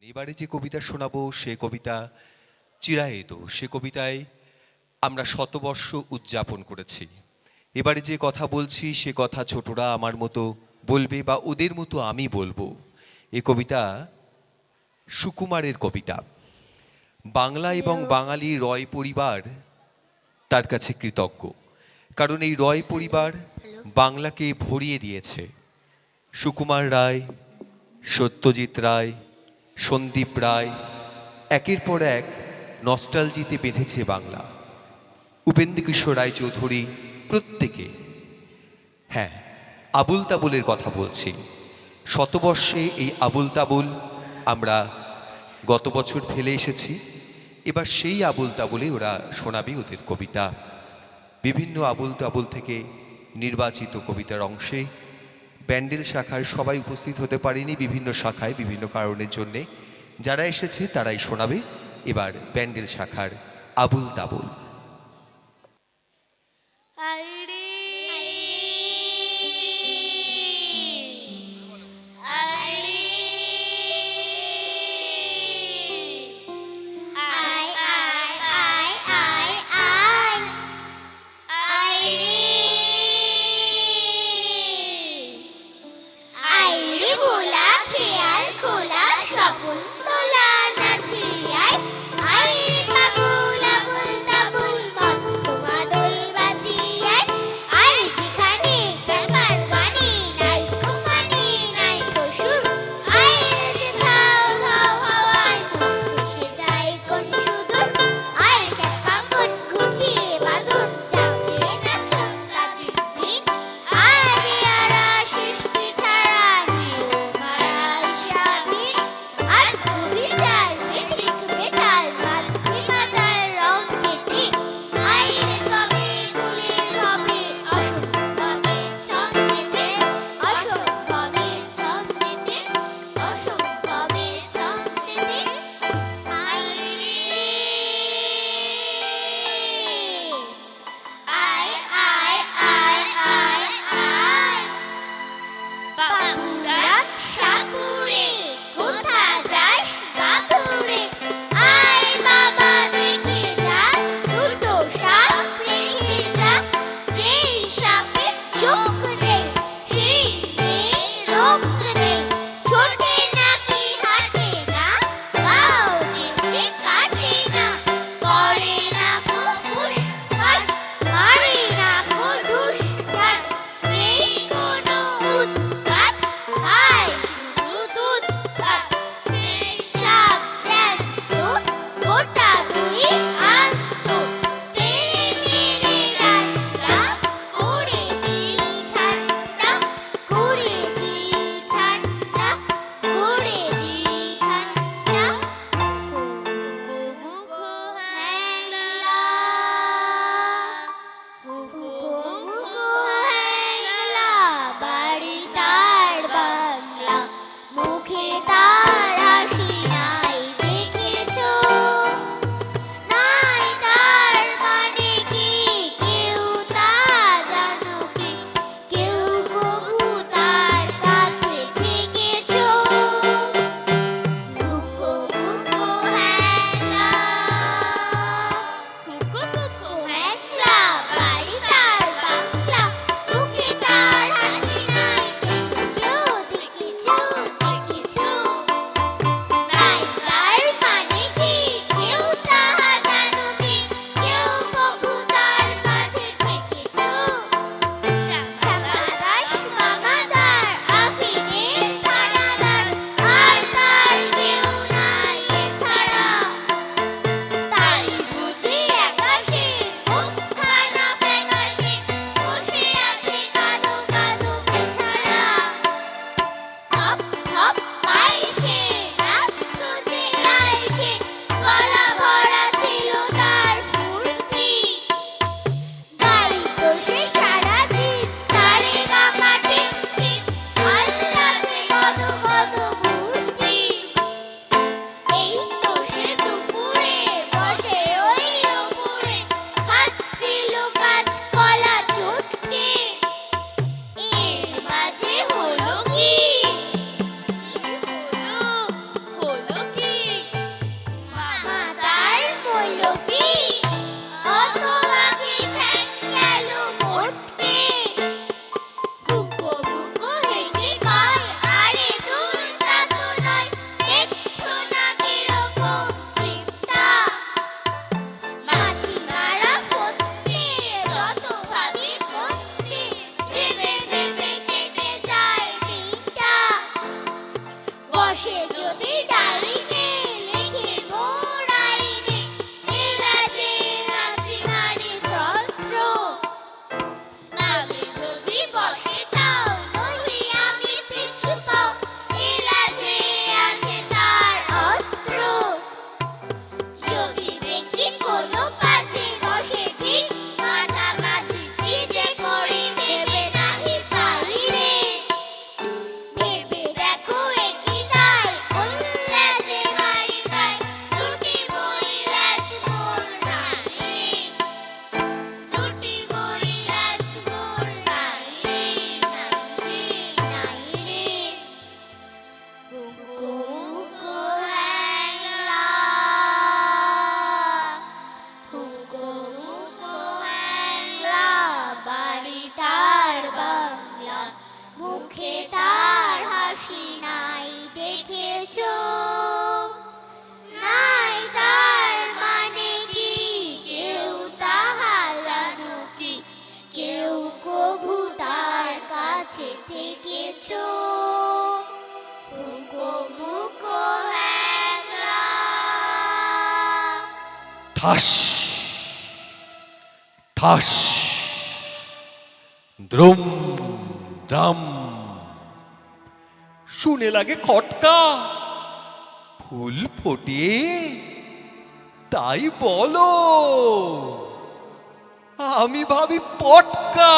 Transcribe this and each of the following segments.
এবারে যে কবিতা শোনাবো সে কবিতা চিরায়ত। সে কবিতায় আমরা শতবর্ষ উদযাপন করেছি। এবারে যে কথা বলছি সে কথা ছোটরা আমার মতো বলবে বা ওদের মতো আমি বলবো। এ কবিতা সুকুমারের কবিতা। বাংলা এবং বাঙালি রয় পরিবার তার কাছে কৃতজ্ঞ, কারণ এই রয় পরিবার বাংলাকে ভরিয়ে দিয়েছে। সুকুমার রায়, সত্যজিৎ রায়, সন্দীপ রায় একের পর এক নস্টালজিতে বেঁধেছে বাংলা। উপেন্দ্রকিশোর রায়চৌধুরী প্রত্যেকে। হ্যাঁ, আবুল তাবুলের কথা বলছি। শতবর্ষে এই আবুল তাবুল আমরা গত বছর ফেলে এসেছি। এবার সেই আবুল তাবুলে ওরা শোনাবে ওদের কবিতা। বিভিন্ন আবুল তাবুল থেকে নির্বাচিত কবিতার অংশে ব্যান্ডেল শাখার সবাই উপস্থিত হতে পারেনি, বিভিন্ন শাখায় বিভিন্ন কারণের জন্যে। যারা এসেছে তারাই শোনাবে এবার ব্যান্ডেল শাখার আবুল তাবুল। পাগল আবুল তাবুল যদি ডাইনে লিখে মোরাইনে এলাজে আছে ভারী ধ্রস্ত্র নামে যদি বসে তাও নহি আমি পিছু পাও এলাজে আছে তার অস্ত্র যদি দেখি কোনো পাশে বসে ঠিক মাঝামাঝি কি যে করি ভেবে নাহি পাই রে ভেবে দেখো একই তাই উল্লাসে বাড়ি গায় দুটি বই রাজমোর নাই রে দুটি বই রাজমোর নাই রে নাই রে হুঙ্কো হুঙ্কো হ্যাংলা হুঙ্কো হুঙ্কো হ্যাংলা বাড়ি তার বাংলা মুখে তার হাসি নাই দেখেছো নাই তার মানে কি কেউ তাহা জানো কি কেউ কভু তার কাছে থেকেছো হুঙ্কো মুখো হ্যাংলা ঠাস ঠাস দ্রুম দ্রাম শুনে লাগে খটকা ফুল ফোটে তাই বলো আমি ভাবি পটকা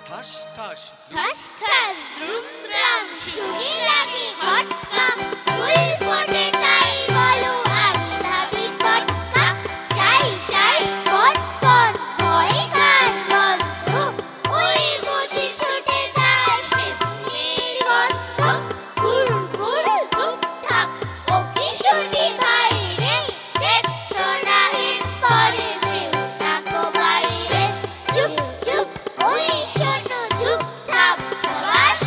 ঠাস ঠাস ঠাস ঠাস দ্রুম দ্রাম শুনে লাগে খটকা ফুল ফোটে তাই বলো আমি ভাবি পটকা সাই সাই পট পট হয় গান বন্ধ ওই বুঝি ছুটে যায় সে ফুলের গন্ধ ঘুর ঘুর ধুপ থাপ ও কি শুনি ভাই রে দেখছো না হিম পরে যেও নাকো বাইরে চুপ চুপ ওই শোনো চুপ থাপ ছবাস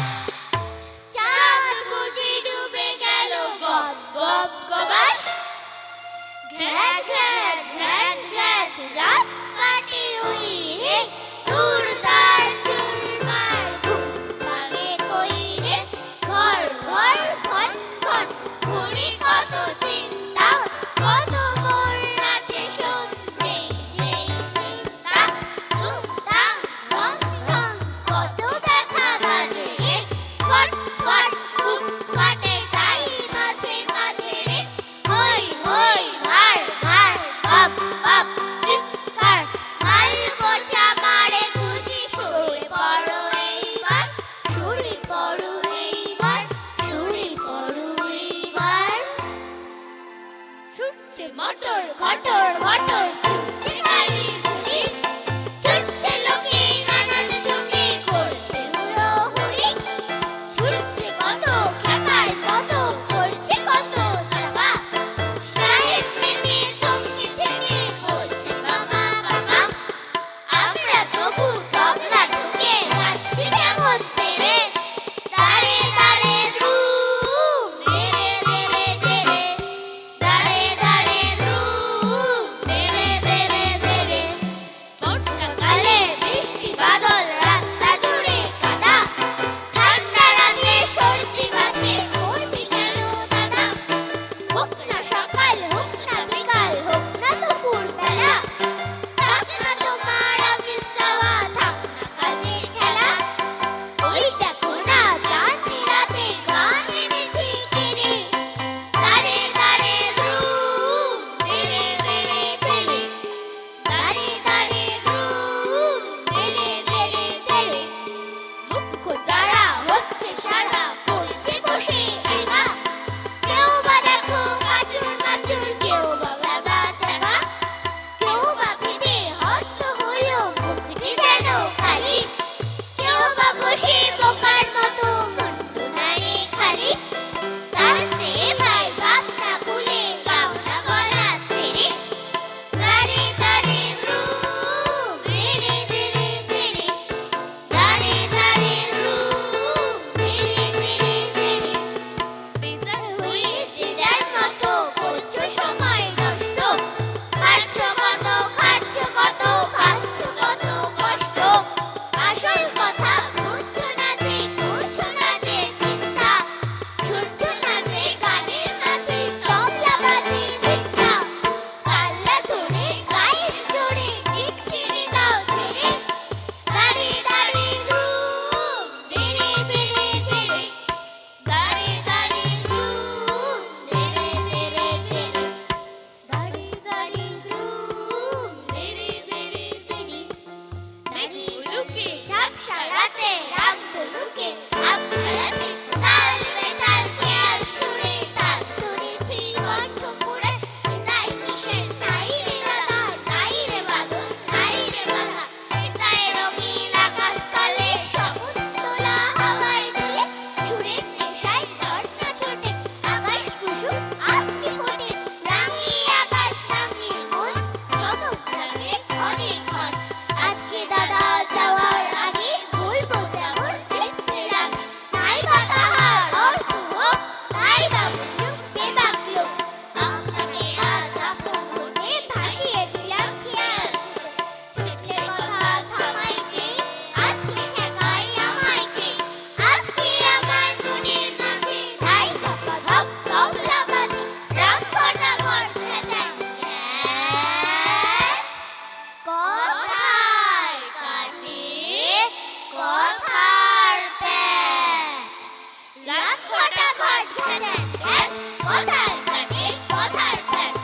খটাক খটাখট ঘ্যাচাং ঘ্যাচ, কথার কাটে কথার ফ্যাস,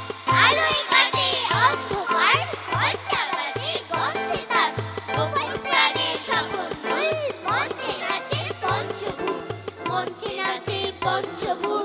আলোয় কাটে অন্ধকার, ঘন্টা বাজে গন্ধে তার, গোপন প্রাণে সকল ভুল, মঞ্চে নাচে পঞ্চভূত, মঞ্চে নাচে পঞ্চভূত।